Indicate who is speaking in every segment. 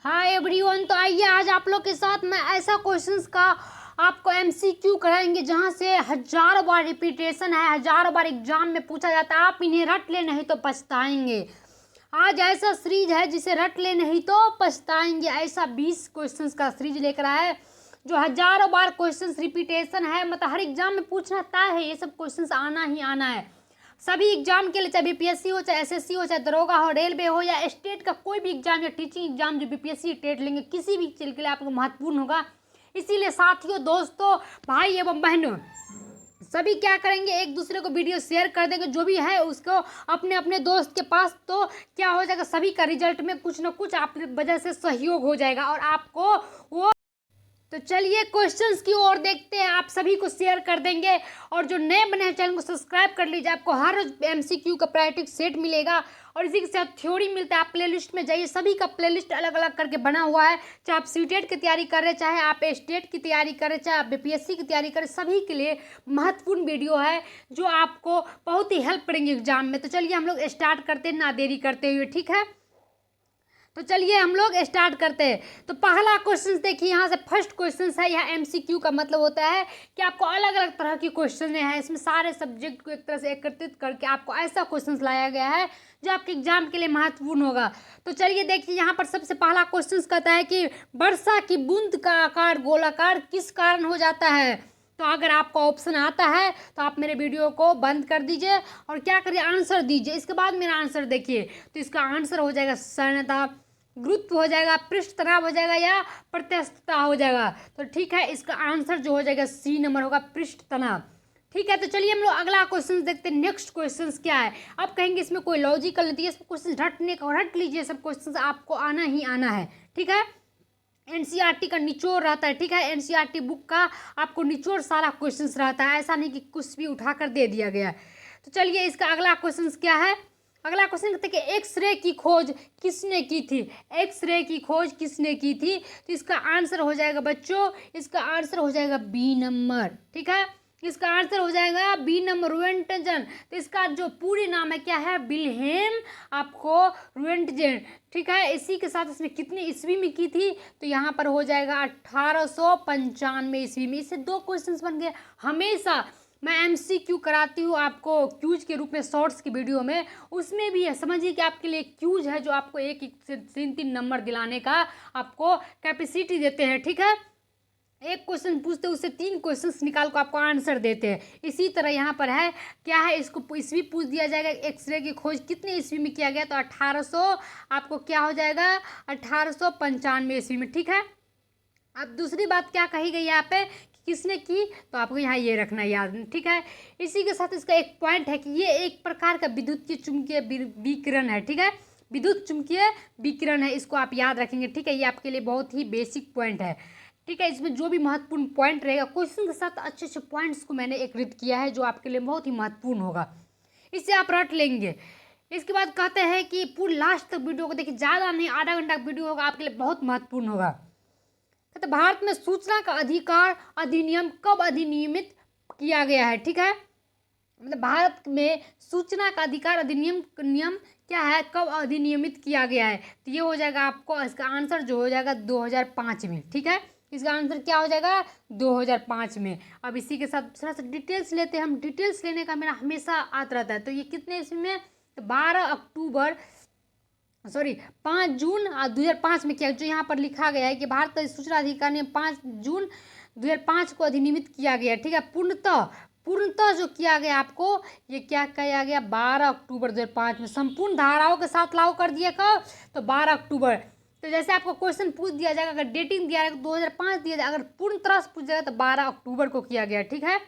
Speaker 1: Hi everyone, तो आइए आज आप लोग के साथ मैं ऐसा क्वेश्चंस का आपको एमसीक्यू कराएंगे जहां से हजारों बार रिपीटेशन है, हजारों बार एग्जाम में पूछा जाता है। आप इन्हें रट ले नहीं तो पछताएंगे। आज ऐसा सीरीज है जिसे रट ले नहीं तो पछताएंगे। ऐसा 20 क्वेश्चंस का सीरीज लेकर आया है जो हजारों बार क्वेश्चंस रिपीटेशन है, मतलब हर एग्जाम में पूछना तय है। ये सब क्वेश्चंस आना ही आना है सभी एग्जाम के लिए, चाहे बीपीएससी हो, चाहे एसएससी हो, चाहे दरोगा हो, रेलवे हो या स्टेट का कोई भी एग्जाम या टीचिंग एग्जाम जो बीपीएससी टेट लेंगे, किसी भी चीज के लिए आपको महत्वपूर्ण होगा। इसीलिए साथियों, दोस्तों, भाई एवं बहनों, सभी क्या करेंगे, एक दूसरे को वीडियो शेयर कर देंगे जो भी है उसको अपने अपने दोस्त के पास। तो क्या हो जाएगा, सभी का रिजल्ट में कुछ ना कुछ आप वजह से सहयोग हो जाएगा और आपको वो। तो चलिए क्वेश्चंस की ओर देखते हैं। आप सभी को शेयर कर देंगे और जो नए बने हैं चैनल को सब्सक्राइब कर लीजिए। आपको हर रोज एमसीक्यू का प्रैक्टिस सेट मिलेगा और इसी के साथ थ्योरी मिलता है। आप प्लेलिस्ट में जाइए, सभी का प्लेलिस्ट अलग अलग करके बना हुआ है। चाहे आप सीटेट की तैयारी कर रहे, चाहे आप स्टेट की तैयारी करें, चाहे आप बीपीएससी की तैयारी करें, सभी के लिए महत्वपूर्ण वीडियो है जो आपको बहुत ही हेल्प करेंगे एग्जाम में। तो चलिए हम लोग स्टार्ट करते हैं ना देरी करते हुए, ठीक है। तो चलिए हम लोग स्टार्ट करते हैं। तो पहला क्वेश्चन देखिए, यहाँ से फर्स्ट क्वेश्चन है। यहाँ एमसीक्यू का मतलब होता है कि आपको अलग अलग तरह की क्वेश्चन है, इसमें सारे सब्जेक्ट को एक तरह से एकत्रित करके आपको ऐसा क्वेश्चन लाया गया है जो आपके एग्जाम के लिए महत्वपूर्ण होगा। तो चलिए देखिए, यहाँ पर सबसे पहला क्वेश्चन कहता है कि वर्षा की बूंद का आकार गोलाकार किस कारण हो जाता है। तो अगर आपको ऑप्शन आता है तो आप मेरे वीडियो को बंद कर दीजिए और क्या करिए, आंसर दीजिए। इसके बाद मेरा आंसर देखिए, तो इसका आंसर हो जाएगा सरणता, गुरुत्व हो जाएगा, पृष्ठ तनाव हो जाएगा या प्रत्यस्तता हो जाएगा। तो ठीक है, इसका आंसर जो हो जाएगा सी नंबर होगा, पृष्ठ तनाव। ठीक है, तो चलिए हम लोग अगला क्वेश्चन देखते हैं। नेक्स्ट क्वेश्चन क्या है। आप कहेंगे इसमें कोई लॉजिकल नहीं है, इसमें क्वेश्चन रटने का, रट लीजिए, सब क्वेश्चन आपको आना ही आना है। ठीक है, एनसीईआरटी का निचोड़ रहता है। ठीक है, एनसीईआरटी बुक का आपको निचोड़ सारा क्वेश्चंस रहता है, ऐसा नहीं कि कुछ भी उठाकर दे दिया गया। तो चलिए इसका अगला क्वेश्चन क्या है। अगला क्वेश्चन कहते हैं कि एक्सरे की खोज किसने की थी। एक्सरे की खोज किसने की थी। तो इसका आंसर हो जाएगा बच्चों, इसका आंसर हो जाएगा बी नंबर। ठीक है, इसका आंसर हो जाएगा बी नंबर, रोएंटजन। तो इसका जो पूरी नाम है क्या है, विल्हेम आपको रोएंटजन। ठीक है, इसी के साथ इसने कितनी ईस्वी में की थी, तो यहाँ पर हो जाएगा 1895 ईस्वी में। इससे दो क्वेश्चंस बन गए। हमेशा मैं एमसीक्यू कराती हूँ आपको क्यूज के रूप में, शॉर्ट्स की वीडियो में, उसमें भी है। समझिए कि आपके लिए क्यूज है जो आपको एक एक से तीन नंबर दिलाने का आपको कैपेसिटी देते हैं। ठीक है, एक क्वेश्चन पूछते उससे 3 क्वेश्चंस निकाल को आपको आंसर देते हैं। इसी तरह यहाँ पर है क्या है, इसको ईस्वी पूछ दिया जाएगा, एक्सरे की खोज कितने ईस्वी में किया गया, तो 1800 आपको क्या हो जाएगा, 1895 ईस्वी में। ठीक है, अब दूसरी बात क्या कही गई यहाँ पे कि किसने की, तो आपको यहाँ ये रखना याद। ठीक है, इसी के साथ इसका एक पॉइंट है कि ये एक प्रकार का विद्युत की चुंबकीय विकिरण है। ठीक है, विद्युत चुंबकीय विकिरण है, इसको आप याद रखेंगे। ठीक है, ये आपके लिए बहुत ही बेसिक पॉइंट है। ठीक है, इसमें जो भी महत्वपूर्ण पॉइंट रहेगा, क्वेश्चन के साथ अच्छे अच्छे पॉइंट्स को मैंने एकत्रित किया है जो आपके लिए बहुत ही महत्वपूर्ण होगा, इससे आप रट लेंगे। इसके बाद कहते हैं कि पूरी लास्ट तक वीडियो को देखिए, ज़्यादा नहीं, आधा घंटा का वीडियो होगा, आपके लिए बहुत महत्वपूर्ण होगा। तो भारत में सूचना का अधिकार अधिनियम कब अधिनियमित किया गया है। ठीक है, मतलब भारत में सूचना का अधिकार अधिनियम नियम क्या है, कब अधिनियमित किया गया है। तो ये हो जाएगा आपको, इसका आंसर जो हो जाएगा 2005 में। ठीक है, इसका आंसर क्या हो जाएगा, 2005 में। अब इसी के साथ थोड़ा सा डिटेल्स लेते हैं हम। डिटेल्स लेने का मेरा हमेशा आता रहता है। तो ये कितने इसमें, तो 5 जून 2005 में किया, जो यहाँ पर लिखा गया है कि भारत सूचना अधिकार ने 5 जून 2005 को अधिनियमित किया गया। ठीक है, पूर्णतः जो किया गया आपको, ये क्या किया गया, 12 अक्टूबर 2005 में संपूर्ण धाराओं के साथ लागू कर दिया। कब, तो 12 अक्टूबर। तो जैसे आपको क्वेश्चन पूछ दिया जाएगा, अगर डेटिंग दिया जाएगा 2005 दिया जाएगा, अगर पूर्ण तरह से पूछ जाएगा तो 12 अक्टूबर को किया गया। ठीक है,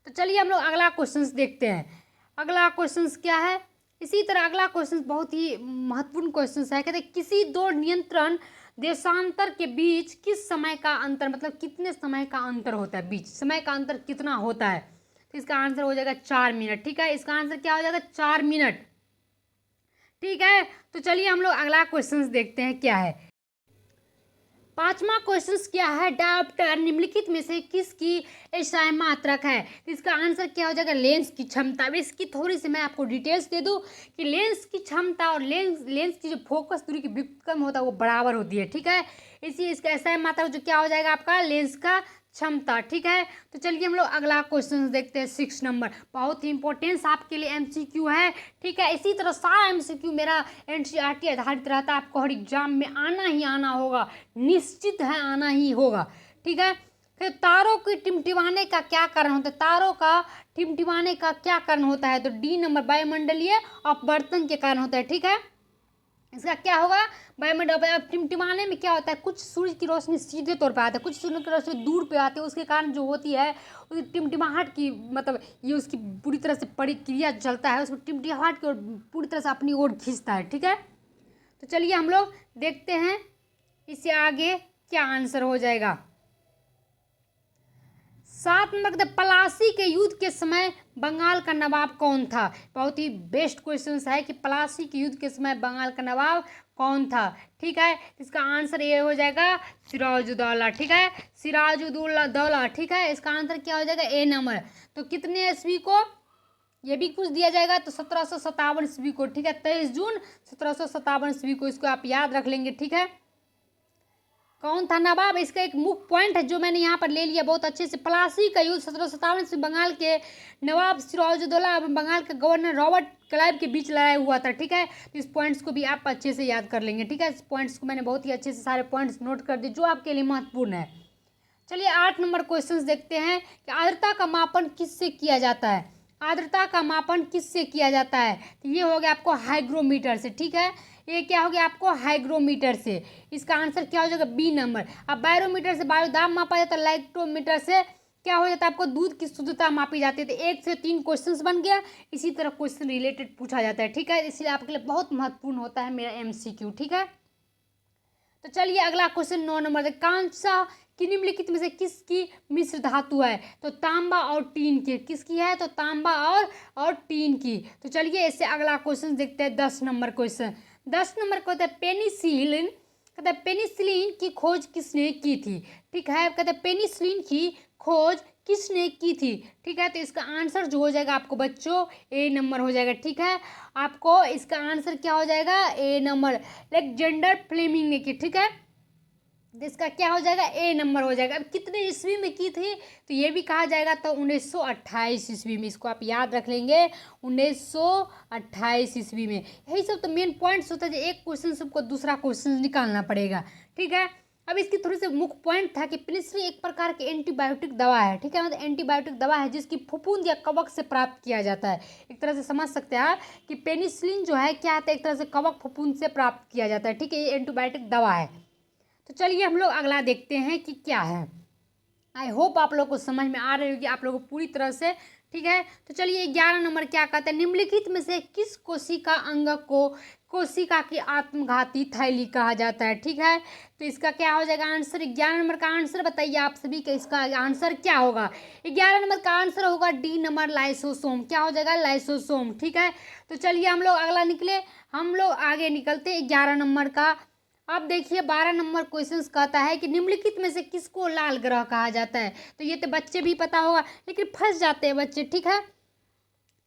Speaker 1: तो चलिए हम लोग अगला क्वेश्चन देखते हैं। अगला क्वेश्चन क्या है। इसी तरह अगला क्वेश्चन बहुत ही महत्वपूर्ण क्वेश्चन है। कहते हैं किसी दो नियंत्रण देशांतर के बीच किस समय का अंतर, मतलब कितने समय का अंतर होता है, बीच समय का अंतर कितना होता है। तो इसका आंसर हो जाएगा 4 मिनट। ठीक है, इसका आंसर क्या हो जाएगा, 4 मिनट। ठीक है, तो चलिए हम लोग अगला क्वेश्चन देखते हैं क्या है। पांचवा क्वेश्चन क्या है, डायोप्टर निम्नलिखित में से किसकी एसआई मात्रक है। तो इसका आंसर क्या हो जाएगा, लेंस की क्षमता। अब इसकी थोड़ी सी मैं आपको डिटेल्स दे दूं कि लेंस की क्षमता और लेंस की जो फोकस दूरी की व्युत्क्रम होता है वो बराबर होती है, ठीक है। इसी इसका एसआई मात्रक जो क्या हो जाएगा आपका, लेंस का क्षमता, ठीक है। तो चलिए हम लोग अगला क्वेश्चन देखते हैं 6 नंबर। बहुत ही इंपॉर्टेंस आपके लिए एमसीक्यू है, ठीक है। इसी तरह सारा एमसीक्यू मेरा एनसीईआरटी आधारित रहता है, आपको हर एग्जाम में आना ही आना होगा, निश्चित है आना ही होगा, ठीक है। फिर तारों के टिमटिमाने का क्या कारण होता है, तारों का टिमटिमाने का क्या कारण होता है, तो डी नंबर वायुमंडलीय अपवर्तन के कारण होता है, ठीक है। इसका क्या होगा, वायुमंडल टिमटिमाने में क्या होता है, कुछ सूर्य की रोशनी सीधे तौर पे आता है, कुछ सूर्य की रोशनी दूर पे आती है, उसके कारण जो होती है उसकी टिमटिमाहट की, मतलब ये उसकी पूरी तरह से प्रक्रिया चलता है, उसको टिमटिमाहट की ओर पूरी तरह से अपनी ओर खींचता है, ठीक है। तो चलिए हम लोग देखते हैं इससे आगे क्या आंसर हो जाएगा। 7 नंबर, पलासी के युद्ध के समय बंगाल का नवाब कौन था। बहुत ही बेस्ट क्वेश्चन है कि पलासी के युद्ध के समय बंगाल का नवाब कौन था, ठीक है। इसका आंसर ये हो जाएगा सिराजुद्दौला, ठीक है, सिराजुद्दौला, ठीक है। इसका आंसर क्या हो जाएगा, ए नंबर। तो कितने ईस्वी को ये भी कुछ दिया जाएगा, तो 1757 ईस्वी को, ठीक है। 23 जून 1757 ईस्वी को, इसको आप याद रख लेंगे, ठीक है। कौन था नवाब, इसका एक मुख्य पॉइंट है जो मैंने यहाँ पर ले लिया बहुत अच्छे से। पलासी का युद्ध 1757 से बंगाल के नवाब सिराजुद्दौला और बंगाल के गवर्नर रॉबर्ट क्लाइव के बीच लड़ाई हुआ था, ठीक है। तो इस पॉइंट्स को भी आप अच्छे से याद कर लेंगे, ठीक है। इस पॉइंट्स को मैंने बहुत ही अच्छे से सारे पॉइंट्स नोट कर दिए जो आपके लिए महत्वपूर्ण है। चलिए 8 नंबर क्वेश्चन देखते हैं कि आर्द्रता का मापन किससे किया जाता है। आर्द्रता का मापन किससे किया जाता है, तो ये हो गया आपको हाइग्रोमीटर से, ठीक है। ये क्या हो गया आपको, हाइग्रोमीटर से। इसका आंसर क्या हो जाएगा, बी नंबर। अब बैरोमीटर से वायु दाब मापा जाता है, लाइक्टोमीटर से क्या हो जाता है आपको, दूध की शुद्धता मापी जाती है। तो 1 से 3 क्वेश्चन बन गया। इसी तरह क्वेश्चन रिलेटेड पूछा जाता है, ठीक है। इसलिए आपके लिए बहुत महत्वपूर्ण होता है मेरा एमसीक्यू, ठीक है। तो चलिए अगला क्वेश्चन 9 नंबर, कांसा की निम्नलिखित में से किसकी मिश्र धातु है, तो तांबा और टीन की। किसकी है, तो तांबा और टीन की। तो चलिए इससे अगला क्वेश्चन देखते हैं 10 नंबर क्वेश्चन। 10 नंबर को कहते हैं पेनिसिलिन, कहते हैं पेनिसिलिन की खोज किसने की थी, ठीक है। कहते हैं पेनिसिलिन की खोज किसने की थी, ठीक है। तो इसका आंसर जो हो जाएगा आपको बच्चों, ए नंबर हो जाएगा, ठीक है। आपको इसका आंसर क्या हो जाएगा, ए नंबर, अलेक्जेंडर फ्लेमिंग ने की, ठीक है। इसका क्या हो जाएगा, ए नंबर हो जाएगा। अब कितने ईस्वी में की थी, तो ये भी कहा जाएगा तो 1928 ईस्वी में। इसको आप याद रख लेंगे, 1928 ईस्वी में। यही सब तो मेन पॉइंट्स होता है, एक क्वेश्चन से आपको दूसरा क्वेश्चन निकालना पड़ेगा, ठीक है। अब इसकी थोड़ी सी मुख्य पॉइंट था कि पेनिसिलिन एक प्रकार की एंटीबायोटिक दवा है, ठीक है। मतलब एंटीबायोटिक दवा है जिसकी फफूंद या कवक से प्राप्त किया जाता है। एक तरह से समझ सकते हैं आप कि पेनिसिलिन जो है क्या है, एक तरह से कवक फफूंद से प्राप्त किया जाता है, ठीक है। ये एंटीबायोटिक दवा है। तो चलिए हम लोग अगला देखते हैं कि क्या है। आई होप आप लोग को समझ में आ रही होगी, आप लोगों को पूरी तरह से, ठीक है। तो चलिए 11 नंबर क्या कहते हैं, निम्नलिखित में से किस कोशिका अंग को कोशिका की आत्मघाती थैली कहा जाता है, ठीक है। तो इसका क्या हो जाएगा आंसर, 11 नंबर का आंसर बताइए आप सभी का, इसका आंसर क्या होगा। 11 नंबर का आंसर होगा डी नंबर, लाइसोसोम। क्या हो जाएगा, लाइसोसोम, ठीक है। तो चलिए हम लोग अगला निकले, हम लोग आगे निकलते 11 नंबर का। अब देखिए 12 नंबर क्वेश्चन कहता है कि निम्नलिखित में से किसको लाल ग्रह कहा जाता है। तो ये तो बच्चे भी पता होगा लेकिन फंस जाते हैं बच्चे, ठीक है।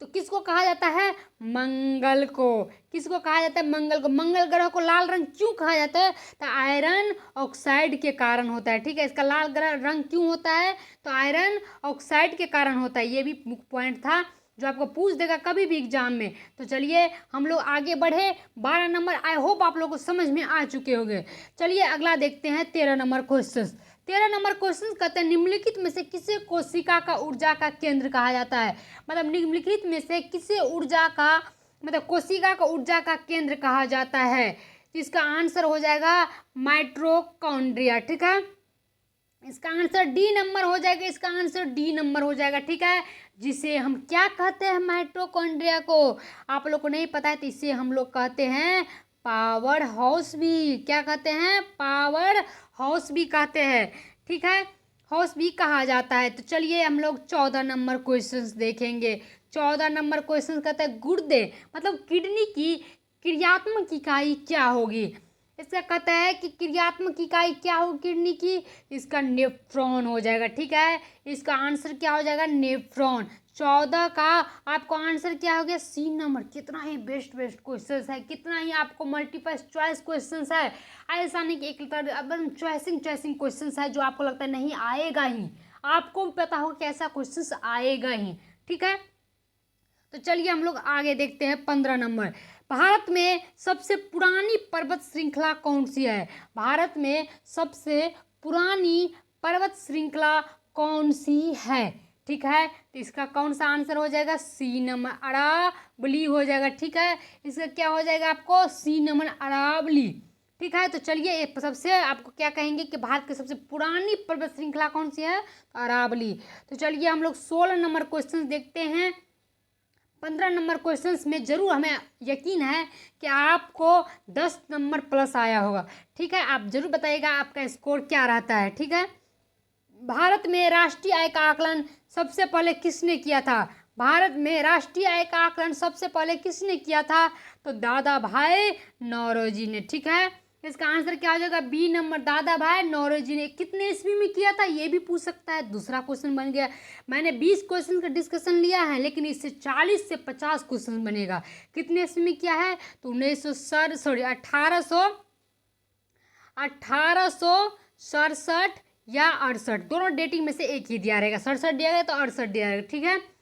Speaker 1: तो किसको कहा जाता है, मंगल को। किसको कहा जाता है, मंगल को। मंगल ग्रह को लाल रंग क्यों कहा जाता है, तो आयरन ऑक्साइड के कारण होता है, ठीक है। इसका लाल ग्रह रंग क्यों होता है, तो आयरन ऑक्साइड के कारण होता है। ये भी मुख्य पॉइंट था जो आपको पूछ देगा कभी भी एग्जाम में। तो चलिए हम लोग आगे बढ़े, 12 नंबर आई होप आप लोग को समझ में आ चुके होंगे। चलिए अगला देखते हैं 13 नंबर क्वेश्चन। 13 नंबर क्वेश्चन कहते हैं निम्नलिखित में से किसे कोशिका का ऊर्जा का केंद्र कहा जाता है। मतलब निम्नलिखित में से किसे ऊर्जा का, मतलब कोशिका का ऊर्जा का केंद्र कहा जाता है। इसका आंसर हो जाएगा माइटोकॉन्ड्रिया, ठीक है। इसका आंसर डी नंबर हो जाएगा, इसका आंसर डी नंबर हो जाएगा, ठीक है। जिसे हम क्या कहते हैं, माइटोकॉन्ड्रिया को। आप लोग को नहीं पता है तो इसे हम लोग कहते हैं पावर हाउस भी। क्या कहते हैं, पावर हाउस भी कहते हैं, ठीक है। हाउस भी कहा जाता है। तो चलिए हम लोग 14 नंबर क्वेश्चंस देखेंगे। 14 नंबर क्वेश्चन कहता है गुर्दे मतलब किडनी की क्रियात्मक इकाई क्या होगी। इसका कहता है कि क्रियात्मक इकाई क्या हो किडनी की, इसका नेफ्रॉन हो जाएगा। ठीक है, इसका आंसर क्या हो जाएगा, नेफ्रॉन। 14 का आपको आंसर क्या हो गया, सी नंबर। कितना ही बेस्ट क्वेश्चन है, कितना ही आपको मल्टीपल चॉइस क्वेश्चन है। ऐसा नहीं कि एक एकदम चॉइसिंग क्वेश्चन है जो आपको लगता है नहीं आएगा ही, आपको भी पता होगा कि ऐसा क्वेश्चन आएगा ही। ठीक है, तो चलिए हम लोग आगे देखते हैं। 15 नंबर, भारत में सबसे पुरानी पर्वत श्रृंखला कौन सी है। भारत में सबसे पुरानी पर्वत श्रृंखला कौन सी है। ठीक है, तो इसका कौन सा आंसर हो जाएगा, सी नंबर, अरावली हो जाएगा। ठीक है, इसका क्या हो जाएगा आपको, सी नंबर, अरावली। ठीक है, तो चलिए सबसे आपको क्या कहेंगे कि भारत की सबसे पुरानी पर्वत श्रृंखला कौन सी है, तो अरावली। तो चलिए हम लोग 16 नंबर क्वेश्चन देखते हैं। 15 नंबर क्वेश्चंस में जरूर हमें यकीन है कि आपको 10 नंबर प्लस आया होगा। ठीक है, आप जरूर बताइएगा आपका स्कोर क्या रहता है। ठीक है, भारत में राष्ट्रीय आय का आकलन सबसे पहले किसने किया था। भारत में राष्ट्रीय आय का आकलन सबसे पहले किसने किया था, तो दादा भाई नौरोजी ने। ठीक है, इसका आंसर क्या हो जाएगा, बी नंबर, दादा भाई नौरोजी ने। कितने ईस्वी में किया था ये भी पूछ सकता है, दूसरा क्वेश्चन बन गया। मैंने 20 क्वेश्चन का डिस्कशन लिया है, लेकिन इससे 40 से 50 क्वेश्चन बनेगा। कितने ईस्वी में किया है, तो 1867 या 68, दोनों डेटिंग में से एक ही दिया रहेगा। 67 दिया गया तो 68 दिया रहेगा। ठीक है,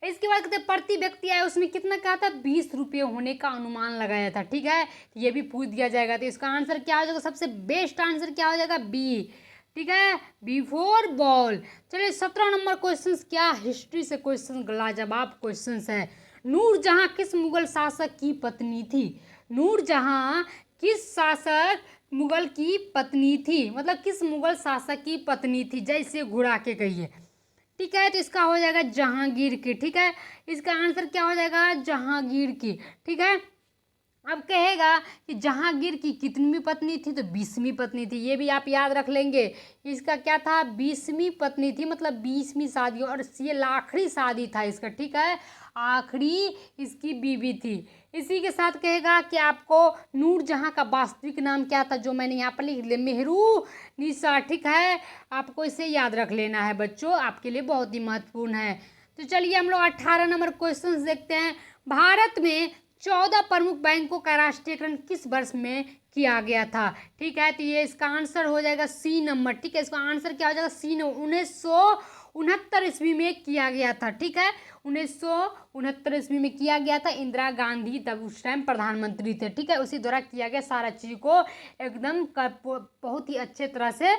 Speaker 1: इसके बाद कहते प्रति व्यक्ति आया उसमें कितना कहा था, 20 रुपये होने का अनुमान लगाया था। ठीक है, ये भी पूछ दिया जाएगा। तो इसका आंसर क्या हो जाएगा, सबसे बेस्ट आंसर क्या हो जाएगा, बी। ठीक है, बिफोर बॉल। चलिए 17 नंबर क्वेश्चन, क्या हिस्ट्री से क्वेश्चन लाजवाब क्वेश्चन है। नूरजहां किस मुगल शासक की पत्नी थी। नूरजहां किस शासक मुगल की पत्नी थी, मतलब किस मुगल शासक की पत्नी थी, जैसे घुरा के कहिए। ठीक है, तो इसका हो जाएगा जहांगीर की। ठीक है, इसका आंसर क्या हो जाएगा, जहांगीर की। ठीक है, अब कहेगा कि जहांगीर की कितनी पत्नी थी, तो 20वीं पत्नी थी। ये भी आप याद रख लेंगे, इसका क्या था, 20वीं पत्नी थी, मतलब 20वीं शादी, और ये आखिरी शादी था इसका। ठीक है, आखिरी इसकी बीवी थी। इसी के साथ कहेगा कि आपको नूरजहां का वास्तविक नाम क्या था, जो मैंने यहाँ पर लिख लिया, मेहरुनिसा। ठीक है, आपको इसे याद रख लेना है बच्चों, आपके लिए बहुत ही महत्वपूर्ण है। तो चलिए हम लोग 18 नंबर क्वेश्चन देखते हैं। भारत में 14 प्रमुख बैंकों का राष्ट्रीयकरण किस वर्ष में किया गया था। ठीक है, तो ये इसका आंसर हो जाएगा सी नंबर। ठीक है, इसका आंसर क्या हो जाएगा, सी नंबर, 1969 ईस्वी में किया गया था। ठीक है, 1969 ईस्वी में किया गया था। इंदिरा गांधी तब उस टाइम प्रधानमंत्री थे। ठीक है, उसी द्वारा किया गया, सारा चीज को एकदम बहुत ही अच्छे तरह से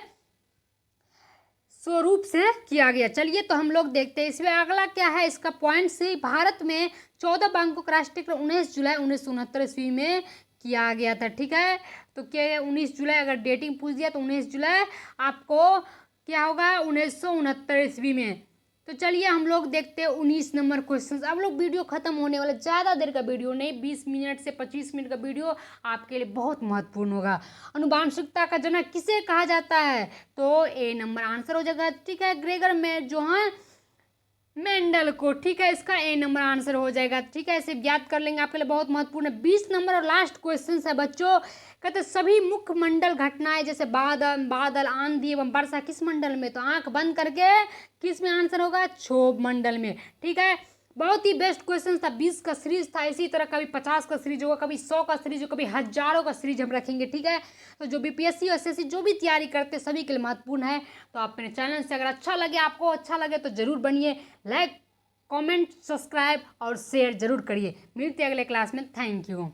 Speaker 1: स्वरूप से किया गया। चलिए तो हम लोग देखते हैं इसमें अगला क्या है, इसका पॉइंट से। भारत में 14 बैंकों का राष्ट्रीयकरण 19 जुलाई 1969 ईस्वी में किया गया था। ठीक है, तो क्या 19 जुलाई, अगर डेटिंग पूछ दिया तो 19 जुलाई आपको क्या होगा, 1969 ईस्वी में। तो चलिए हम लोग देखते हैं 19 नंबर क्वेश्चन। अब लोग वीडियो खत्म होने वाला, ज़्यादा देर का वीडियो नहीं, 20 मिनट से 25 मिनट का वीडियो आपके लिए बहुत महत्वपूर्ण होगा। अनुवांशिकता का जनक किसे कहा जाता है, तो ए नंबर आंसर हो जाएगा। ठीक है, ग्रेगर में जोहान मेंडल को। ठीक है, इसका ए नंबर आंसर हो जाएगा। ठीक है, इसे याद कर लेंगे, आपके लिए बहुत महत्वपूर्ण है। 20 नंबर और लास्ट क्वेश्चन है बच्चों। कहते सभी मुख्य मंडल घटनाएं जैसे बादल आंधी एवं वर्षा किस मंडल में, तो आंख बंद करके किस में आंसर होगा, क्षोभ मंडल में। ठीक है, बहुत ही बेस्ट क्वेश्चन था। 20 का सीरीज था, इसी तरह कभी 50 का सीरीज होगा, कभी 100 का सीरीज होगा, कभी हजारों का सीरीज हम रखेंगे। ठीक है, तो जो बीपीएससी और एसएससी जो भी तैयारी करते सभी के लिए महत्वपूर्ण है। तो आप मेरे चैनल से अगर अच्छा लगे, आपको अच्छा लगे तो जरूर बनिए, लाइक कमेंट सब्सक्राइब और शेयर जरूर करिए। मिलते हैं अगले क्लास में। Thank you.